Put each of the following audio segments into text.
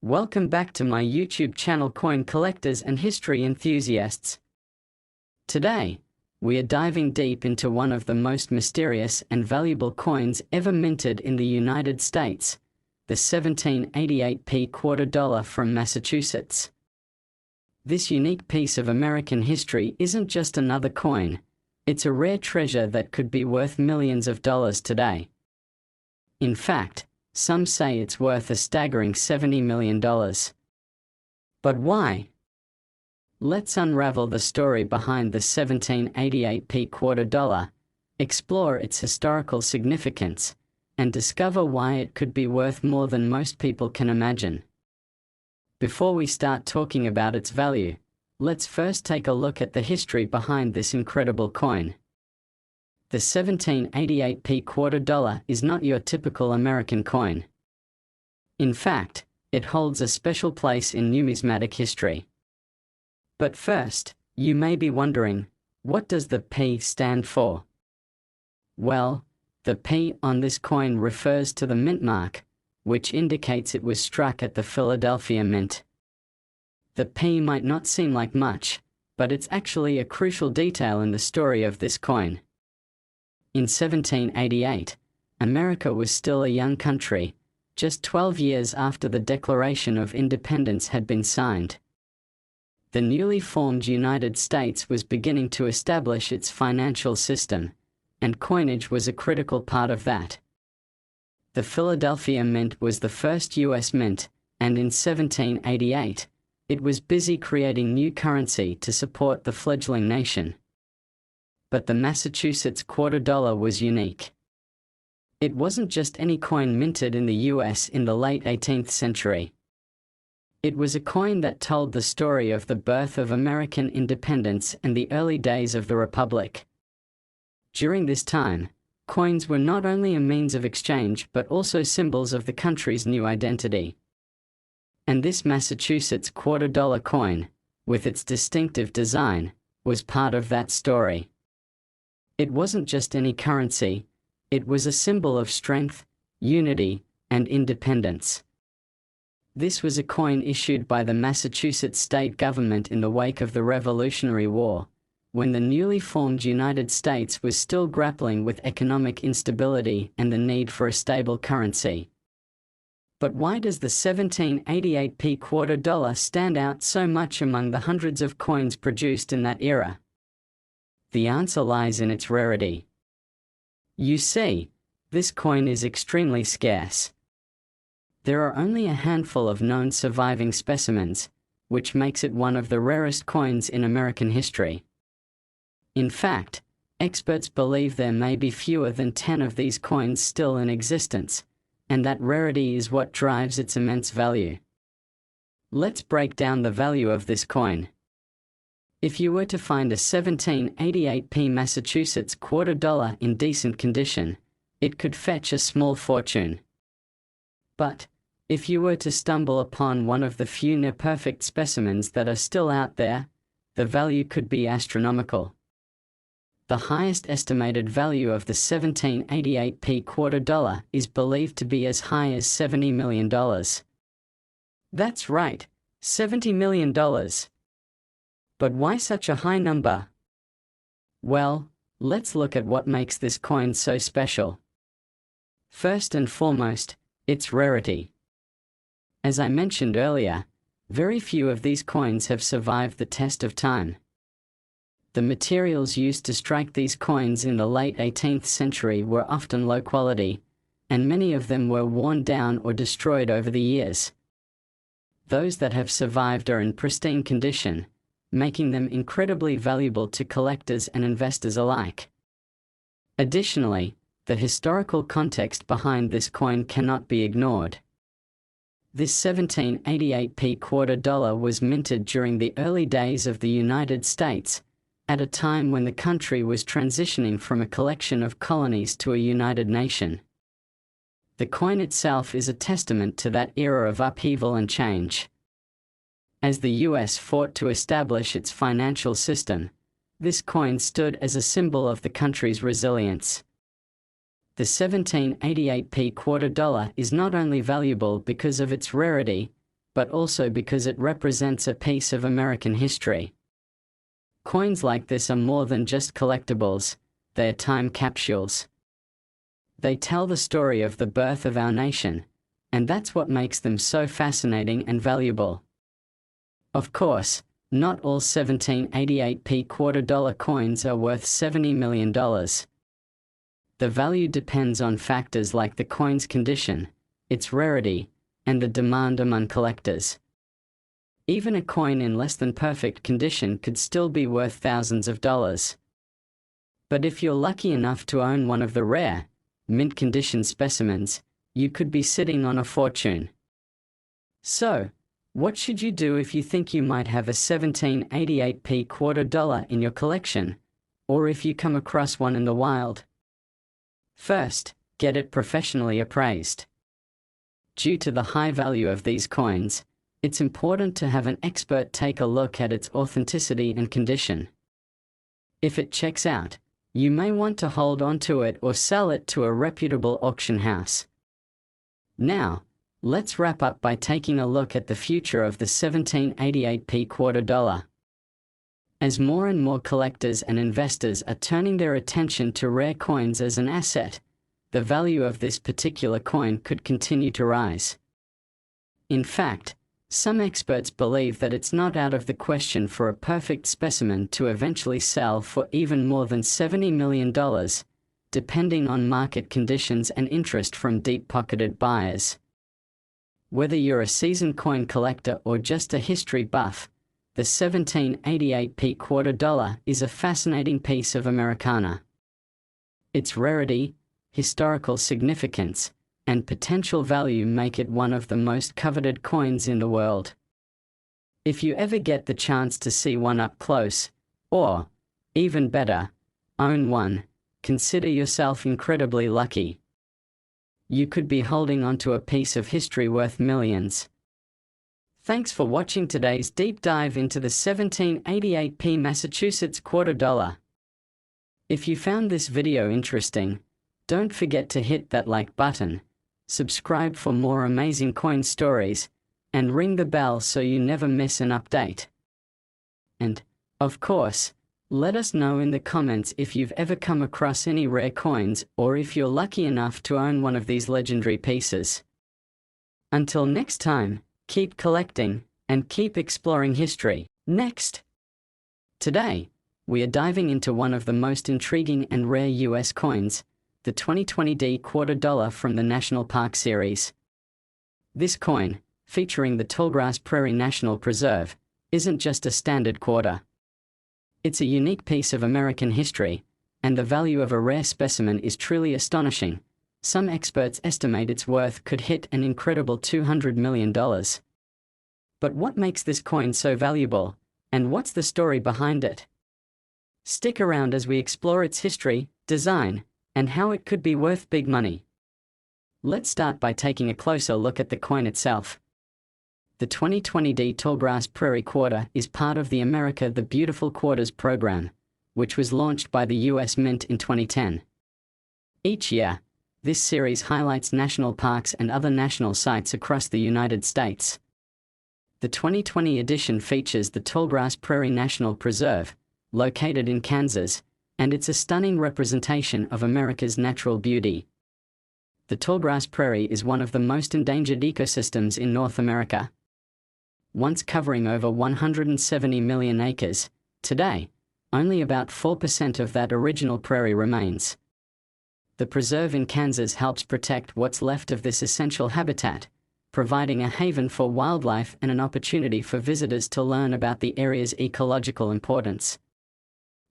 Welcome back to my YouTube channel Coin Collectors and History Enthusiasts. Today, we are diving deep into one of the most mysterious and valuable coins ever minted in the United States, the 1788p quarter dollar from Massachusetts. This unique piece of American history isn't just another coin, it's a rare treasure that could be worth millions of dollars today. In fact, some say it's worth a staggering $70 million. But why? Let's unravel the story behind the 1788p quarter dollar, explore its historical significance, and discover why it could be worth more than most people can imagine. Before we start talking about its value, let's first take a look at the history behind this incredible coin. The 1788p quarter dollar is not your typical American coin. In fact, it holds a special place in numismatic history. But first, you may be wondering, what does the P stand for? Well, the P on this coin refers to the mint mark, which indicates it was struck at the Philadelphia Mint. The P might not seem like much, but it's actually a crucial detail in the story of this coin. In 1788, America was still a young country, just 12 years after the Declaration of Independence had been signed. The newly formed United States was beginning to establish its financial system, and coinage was a critical part of that. The Philadelphia Mint was the first U.S. mint, and in 1788, it was busy creating new currency to support the fledgling nation. But the Massachusetts quarter dollar was unique. It wasn't just any coin minted in the US in the late 18th century. It was a coin that told the story of the birth of American independence and the early days of the Republic. During this time, coins were not only a means of exchange but also symbols of the country's new identity. And this Massachusetts quarter dollar coin, with its distinctive design, was part of that story. It wasn't just any currency, it was a symbol of strength, unity, and independence. This was a coin issued by the Massachusetts state government in the wake of the Revolutionary War, when the newly formed United States was still grappling with economic instability and the need for a stable currency. But why does the 1788p quarter dollar stand out so much among the hundreds of coins produced in that era? The answer lies in its rarity. You see, this coin is extremely scarce. There are only a handful of known surviving specimens, which makes it one of the rarest coins in American history. In fact, experts believe there may be fewer than 10 of these coins still in existence, and that rarity is what drives its immense value. Let's break down the value of this coin. If you were to find a 1788p Massachusetts quarter dollar in decent condition, it could fetch a small fortune. But, if you were to stumble upon one of the few near-perfect specimens that are still out there, the value could be astronomical. The highest estimated value of the 1788p quarter dollar is believed to be as high as $70 million. That's right, $70 million. But why such a high number? Well, let's look at what makes this coin so special. First and foremost, its rarity. As I mentioned earlier, very few of these coins have survived the test of time. The materials used to strike these coins in the late 18th century were often low quality, and many of them were worn down or destroyed over the years. Those that have survived are in pristine condition, making them incredibly valuable to collectors and investors alike. Additionally, the historical context behind this coin cannot be ignored. This 1788p quarter dollar was minted during the early days of the United States, at a time when the country was transitioning from a collection of colonies to a united nation. The coin itself is a testament to that era of upheaval and change. As the US fought to establish its financial system, this coin stood as a symbol of the country's resilience. The 1788p quarter dollar is not only valuable because of its rarity, but also because it represents a piece of American history. Coins like this are more than just collectibles, they are time capsules. They tell the story of the birth of our nation, and that's what makes them so fascinating and valuable. Of course, not all 1788p $quarter coins are worth $70 million. The value depends on factors like the coin's condition, its rarity, and the demand among collectors. Even a coin in less than perfect condition could still be worth thousands of dollars. But if you're lucky enough to own one of the rare, mint-condition specimens, you could be sitting on a fortune. So, what should you do if you think you might have a 1788p $quarter in your collection, or if you come across one in the wild? First, get it professionally appraised. Due to the high value of these coins, it's important to have an expert take a look at its authenticity and condition. If it checks out, you may want to hold on to it or sell it to a reputable auction house. Now, let's wrap up by taking a look at the future of the 1788p $quarter. As more and more collectors and investors are turning their attention to rare coins as an asset, the value of this particular coin could continue to rise. In fact, some experts believe that it's not out of the question for a perfect specimen to eventually sell for even more than $70 million, depending on market conditions and interest from deep-pocketed buyers. Whether you're a seasoned coin collector or just a history buff, the 1788p $quarter is a fascinating piece of Americana. Its rarity, historical significance, and potential value make it one of the most coveted coins in the world. If you ever get the chance to see one up close, or, even better, own one, consider yourself incredibly lucky. You could be holding onto a piece of history worth millions. Thanks for watching today's deep dive into the 1788p Massachusetts $quarter. If you found this video interesting, don't forget to hit that like button, subscribe for more amazing coin stories, and ring the bell so you never miss an update. And, of course, let us know in the comments if you've ever come across any rare coins or if you're lucky enough to own one of these legendary pieces. Until next time, keep collecting and keep exploring history. Next! Today, we are diving into one of the most intriguing and rare US coins, the 2020D $quarter from the National Park series. This coin, featuring the Tallgrass Prairie National Preserve, isn't just a standard quarter. It's a unique piece of American history, and the value of a rare specimen is truly astonishing. Some experts estimate its worth could hit an incredible $200 million. But what makes this coin so valuable, and what's the story behind it? Stick around as we explore its history, design, and how it could be worth big money. Let's start by taking a closer look at the coin itself. The 2020D Tallgrass Prairie Quarter is part of the America the Beautiful Quarters program, which was launched by the US Mint in 2010. Each year, this series highlights national parks and other national sites across the United States. The 2020 edition features the Tallgrass Prairie National Preserve, located in Kansas, and it's a stunning representation of America's natural beauty. The Tallgrass Prairie is one of the most endangered ecosystems in North America. Once covering over 170 million acres, today, only about 4% of that original prairie remains. The preserve in Kansas helps protect what's left of this essential habitat, providing a haven for wildlife and an opportunity for visitors to learn about the area's ecological importance.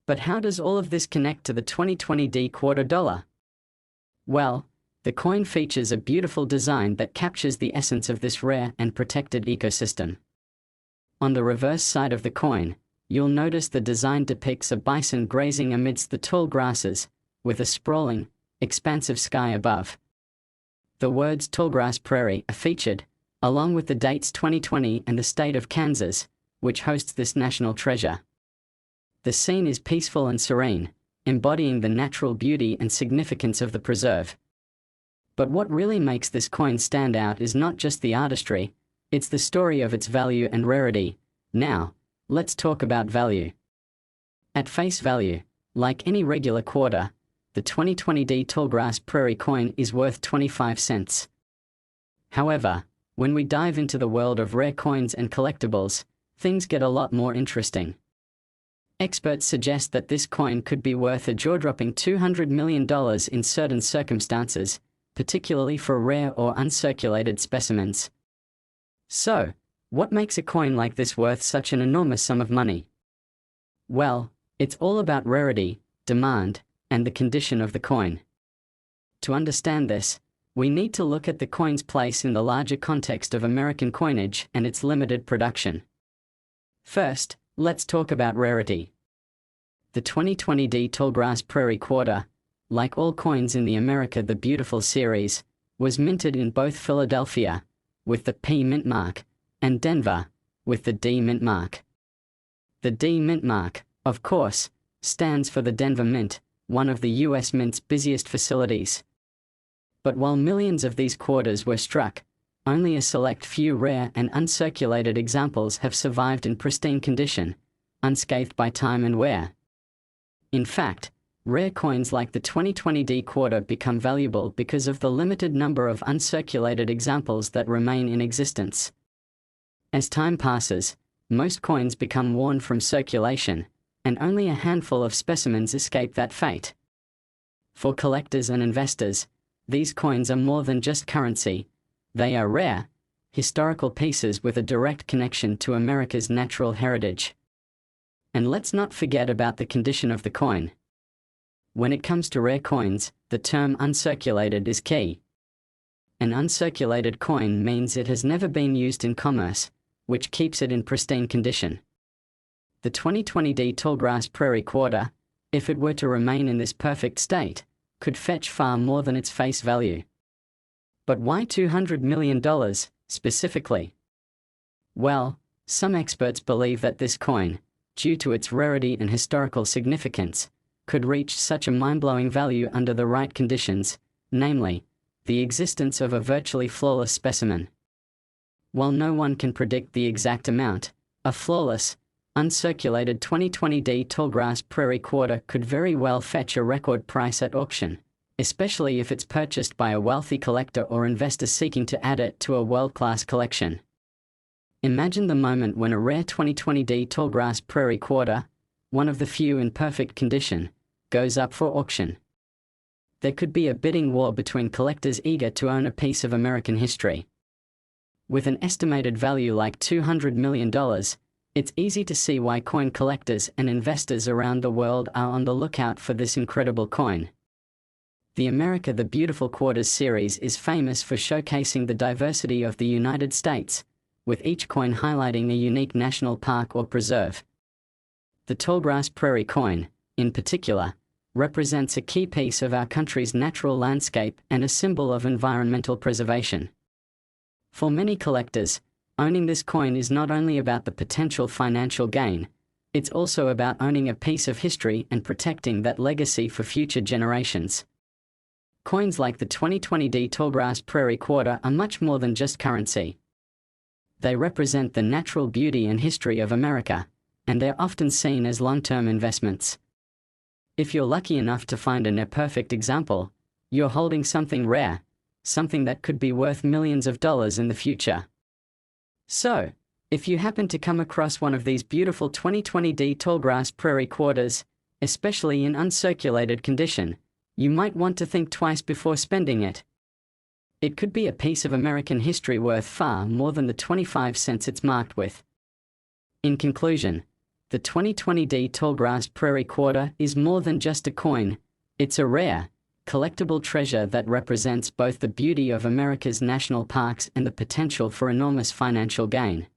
But how does all of this connect to the 2020D $quarter? Well, the coin features a beautiful design that captures the essence of this rare and protected ecosystem. On the reverse side of the coin, you'll notice the design depicts a bison grazing amidst the tall grasses, with a sprawling, expansive sky above. The words Tallgrass Prairie are featured, along with the dates 2020 and the state of Kansas, which hosts this national treasure. The scene is peaceful and serene, embodying the natural beauty and significance of the preserve. But what really makes this coin stand out is not just the artistry, It's the story of its value and rarity. Now, let's talk about value. At face value, like any regular quarter, the 2020D Tallgrass Prairie coin is worth 25 cents. However, when we dive into the world of rare coins and collectibles, things get a lot more interesting. Experts suggest that this coin could be worth a jaw-dropping $200 million in certain circumstances, particularly for rare or uncirculated specimens. So, what makes a coin like this worth such an enormous sum of money? Well, it's all about rarity, demand, and the condition of the coin. To understand this, we need to look at the coin's place in the larger context of American coinage and its limited production. First, let's talk about rarity. The 2020D Tallgrass Prairie Quarter, like all coins in the America the Beautiful series, was minted in both Philadelphia, with the P mint mark, and Denver, with the D mint mark. The D mint mark, of course, stands for the Denver Mint, one of the U.S. Mint's busiest facilities. But while millions of these quarters were struck, only a select few rare and uncirculated examples have survived in pristine condition, unscathed by time and wear. In fact, rare coins like the 2020D quarter become valuable because of the limited number of uncirculated examples that remain in existence. As time passes, most coins become worn from circulation, and only a handful of specimens escape that fate. For collectors and investors, these coins are more than just currency. They are rare, historical pieces with a direct connection to America's natural heritage. And let's not forget about the condition of the coin. When it comes to rare coins, the term uncirculated is key. An uncirculated coin means it has never been used in commerce, which keeps it in pristine condition. The 2020D Tallgrass Prairie Quarter, if it were to remain in this perfect state, could fetch far more than its face value. But why $200 million, specifically? Well, some experts believe that this coin, due to its rarity and historical significance, could reach such a mind-blowing value under the right conditions, namely, the existence of a virtually flawless specimen. While no one can predict the exact amount, a flawless, uncirculated 2020D Tallgrass Prairie Quarter could very well fetch a record price at auction, especially if it's purchased by a wealthy collector or investor seeking to add it to a world-class collection. Imagine the moment when a rare 2020D Tallgrass Prairie Quarter, one of the few in perfect condition, goes up for auction. There could be a bidding war between collectors eager to own a piece of American history. With an estimated value like $200 million, it's easy to see why coin collectors and investors around the world are on the lookout for this incredible coin. The America the Beautiful Quarters series is famous for showcasing the diversity of the United States, with each coin highlighting a unique national park or preserve. The Tallgrass Prairie coin, in particular, represents a key piece of our country's natural landscape and a symbol of environmental preservation. For many collectors, owning this coin is not only about the potential financial gain, it's also about owning a piece of history and protecting that legacy for future generations. Coins like the 2020D Tallgrass Prairie Quarter are much more than just currency. They represent the natural beauty and history of America, and they're often seen as long-term investments. If you're lucky enough to find a near-perfect example, you're holding something rare, something that could be worth millions of dollars in the future. So, if you happen to come across one of these beautiful 2020D Tallgrass Prairie Quarters, especially in uncirculated condition, you might want to think twice before spending it. It could be a piece of American history worth far more than the 25 cents it's marked with. In conclusion, the 2020D Tallgrass Prairie Quarter is more than just a coin. It's a rare, collectible treasure that represents both the beauty of America's national parks and the potential for enormous financial gain.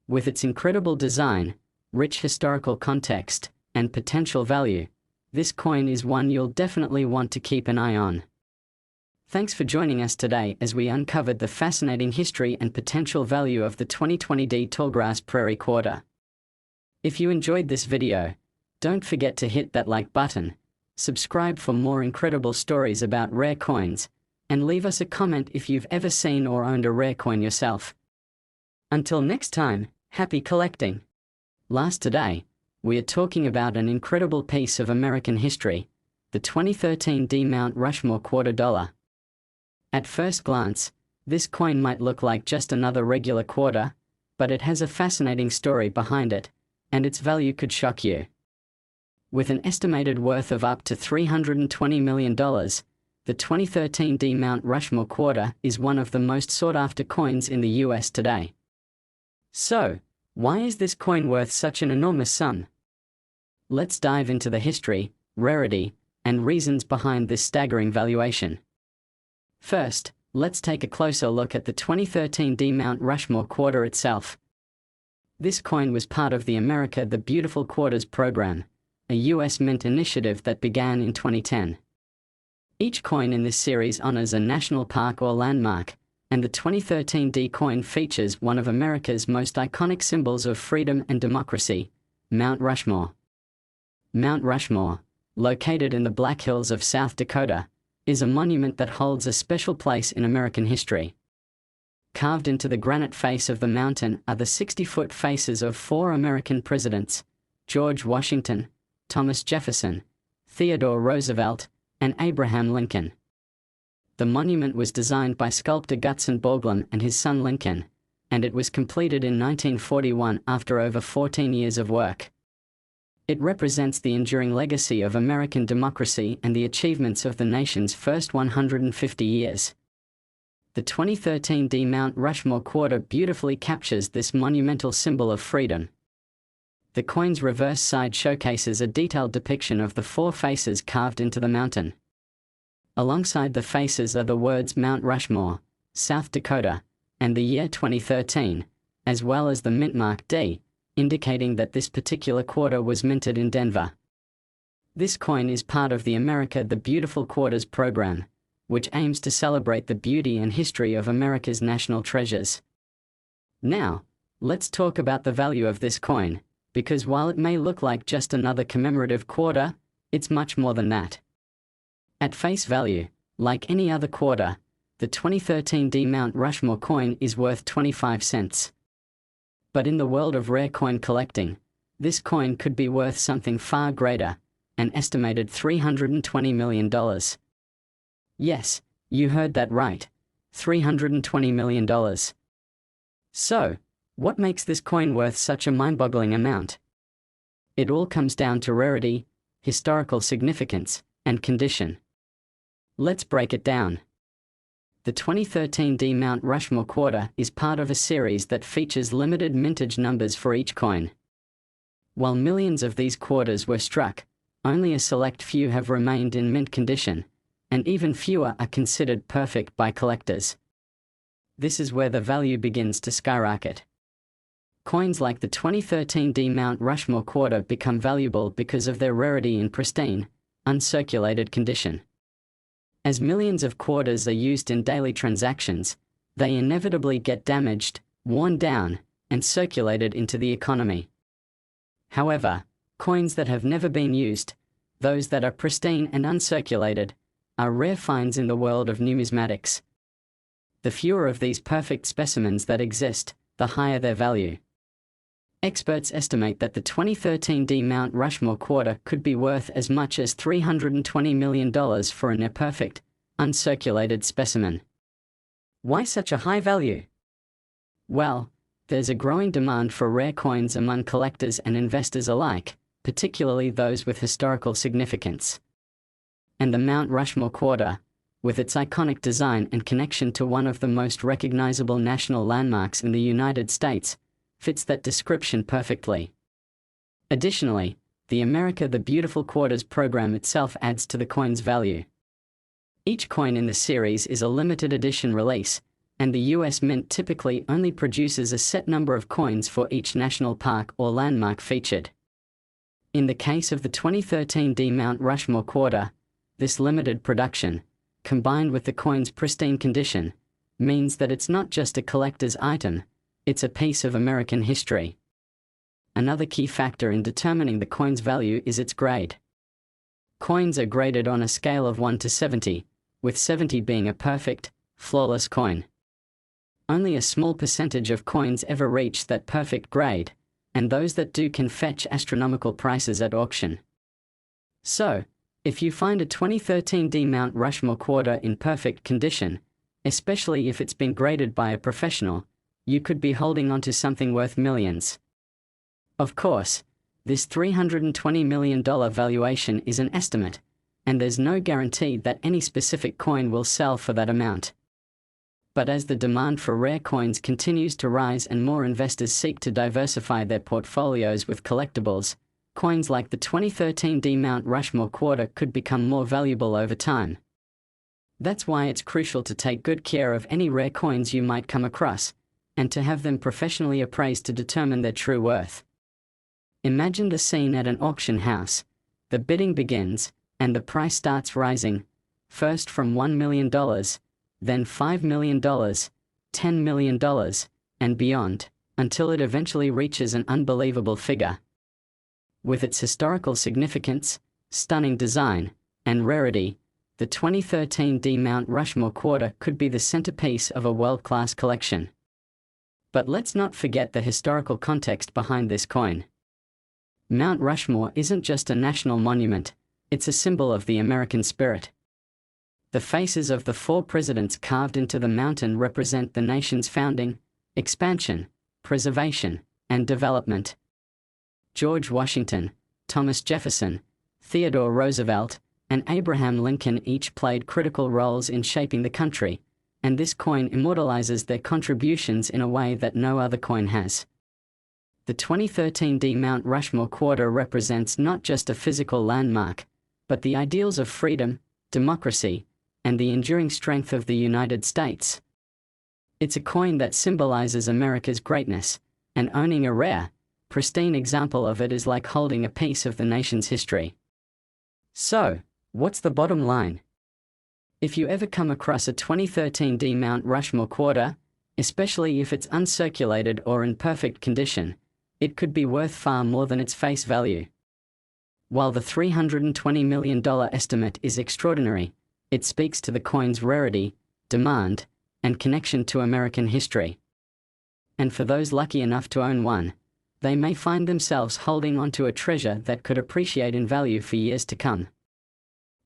With its incredible design, rich historical context, and potential value, this coin is one you'll definitely want to keep an eye on. Thanks for joining us today as we uncovered the fascinating history and potential value of the 2020D Tallgrass Prairie Quarter. If you enjoyed this video, don't forget to hit that like button, subscribe for more incredible stories about rare coins, and leave us a comment if you've ever seen or owned a rare coin yourself. Until next time, happy collecting. Last today, we are talking about an incredible piece of American history, the 2013 D Mount Rushmore quarter dollar. At first glance, this coin might look like just another regular quarter, but it has a fascinating story behind it, and its value could shock you. With an estimated worth of up to $320 million, the 2013 D Mount Rushmore quarter is one of the most sought-after coins in the US today. So, why is this coin worth such an enormous sum? Let's dive into the history, rarity, and reasons behind this staggering valuation. First, let's take a closer look at the 2013 D Mount Rushmore quarter itself. This coin was part of the America the Beautiful Quarters program, a US mint initiative that began in 2010. Each coin in this series honors a national park or landmark, and the 2013 D coin features one of America's most iconic symbols of freedom and democracy, Mount Rushmore. Mount Rushmore, located in the Black Hills of South Dakota, is a monument that holds a special place in American history. Carved into the granite face of the mountain are the 60-foot faces of 4 American presidents: George Washington, Thomas Jefferson, Theodore Roosevelt, and Abraham Lincoln. The monument was designed by sculptor Gutzon Borglum and his son Lincoln, and it was completed in 1941 after over 14 years of work. It represents the enduring legacy of American democracy and the achievements of the nation's first 150 years. The 2013 D Mount Rushmore quarter beautifully captures this monumental symbol of freedom. The coin's reverse side showcases a detailed depiction of the 4 faces carved into the mountain. Alongside the faces are the words Mount Rushmore, South Dakota, and the year 2013, as well as the mint mark D, indicating that this particular quarter was minted in Denver. This coin is part of the America the Beautiful Quarters program, which aims to celebrate the beauty and history of America's national treasures. Now, let's talk about the value of this coin, because while it may look like just another commemorative quarter, it's much more than that. At face value, like any other quarter, the 2013 D Mount Rushmore coin is worth 25 cents. But in the world of rare coin collecting, this coin could be worth something far greater, an estimated $320 million. Yes, you heard that right, $320 million. So, what makes this coin worth such a mind-boggling amount? It all comes down to rarity, historical significance, and condition. Let's break it down. The 2013 D Mount Rushmore quarter is part of a series that features limited mintage numbers for each coin. While millions of these quarters were struck, only a select few have remained in mint condition, and even fewer are considered perfect by collectors. This is where the value begins to skyrocket. Coins like the 2013 D Mount Rushmore quarter become valuable because of their rarity in pristine, uncirculated condition. As millions of quarters are used in daily transactions, they inevitably get damaged, worn down, and circulated into the economy. However, coins that have never been used, those that are pristine and uncirculated, are rare finds in the world of numismatics. The fewer of these perfect specimens that exist, the higher their value. Experts estimate that the 2013 D Mount Rushmore quarter could be worth as much as $320 million for a near-perfect, uncirculated specimen. Why such a high value? Well, there's a growing demand for rare coins among collectors and investors alike, particularly those with historical significance. And the Mount Rushmore quarter, with its iconic design and connection to one of the most recognizable national landmarks in the United States, fits that description perfectly. Additionally, the America the Beautiful Quarters program itself adds to the coin's value. Each coin in the series is a limited edition release, and the US Mint typically only produces a set number of coins for each national park or landmark featured. In the case of the 2013 D Mount Rushmore quarter, this limited production, combined with the coin's pristine condition, means that it's not just a collector's item, it's a piece of American history. Another key factor in determining the coin's value is its grade. Coins are graded on a scale of 1 to 70, with 70 being a perfect, flawless coin. Only a small percentage of coins ever reach that perfect grade, and those that do can fetch astronomical prices at auction. So, if you find a 2013 D Mount Rushmore quarter in perfect condition, especially if it's been graded by a professional, you could be holding onto something worth millions. Of course, this $320 million valuation is an estimate, and there's no guarantee that any specific coin will sell for that amount. But as the demand for rare coins continues to rise and more investors seek to diversify their portfolios with collectibles, coins like the 2013 D Mount Rushmore quarter could become more valuable over time. That's why it's crucial to take good care of any rare coins you might come across, and to have them professionally appraised to determine their true worth. Imagine the scene at an auction house. The bidding begins, and the price starts rising, first from $1 million, then $5 million, $10 million, and beyond, until it eventually reaches an unbelievable figure. With its historical significance, stunning design, and rarity, the 2013 D Mount Rushmore quarter could be the centerpiece of a world-class collection. But let's not forget the historical context behind this coin. Mount Rushmore isn't just a national monument, it's a symbol of the American spirit. The faces of the 4 presidents carved into the mountain represent the nation's founding, expansion, preservation, and development. George Washington, Thomas Jefferson, Theodore Roosevelt, and Abraham Lincoln each played critical roles in shaping the country, and this coin immortalizes their contributions in a way that no other coin has. The 2013 D Mount Rushmore quarter represents not just a physical landmark, but the ideals of freedom, democracy, and the enduring strength of the United States. It's a coin that symbolizes America's greatness, and owning a rare, pristine example of it is like holding a piece of the nation's history. So, what's the bottom line? If you ever come across a 2013 D Mount Rushmore quarter, especially if it's uncirculated or in perfect condition, it could be worth far more than its face value. While the $320 million estimate is extraordinary, it speaks to the coin's rarity, demand, and connection to American history. And for those lucky enough to own one, they may find themselves holding onto a treasure that could appreciate in value for years to come.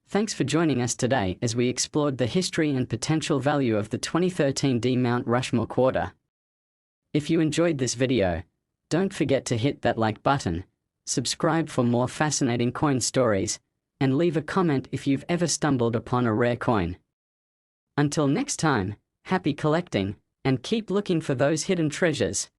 Thanks for joining us today as we explored the history and potential value of the 2013 D Mount Rushmore quarter. If you enjoyed this video, don't forget to hit that like button, subscribe for more fascinating coin stories, and leave a comment if you've ever stumbled upon a rare coin. Until next time, happy collecting, and keep looking for those hidden treasures.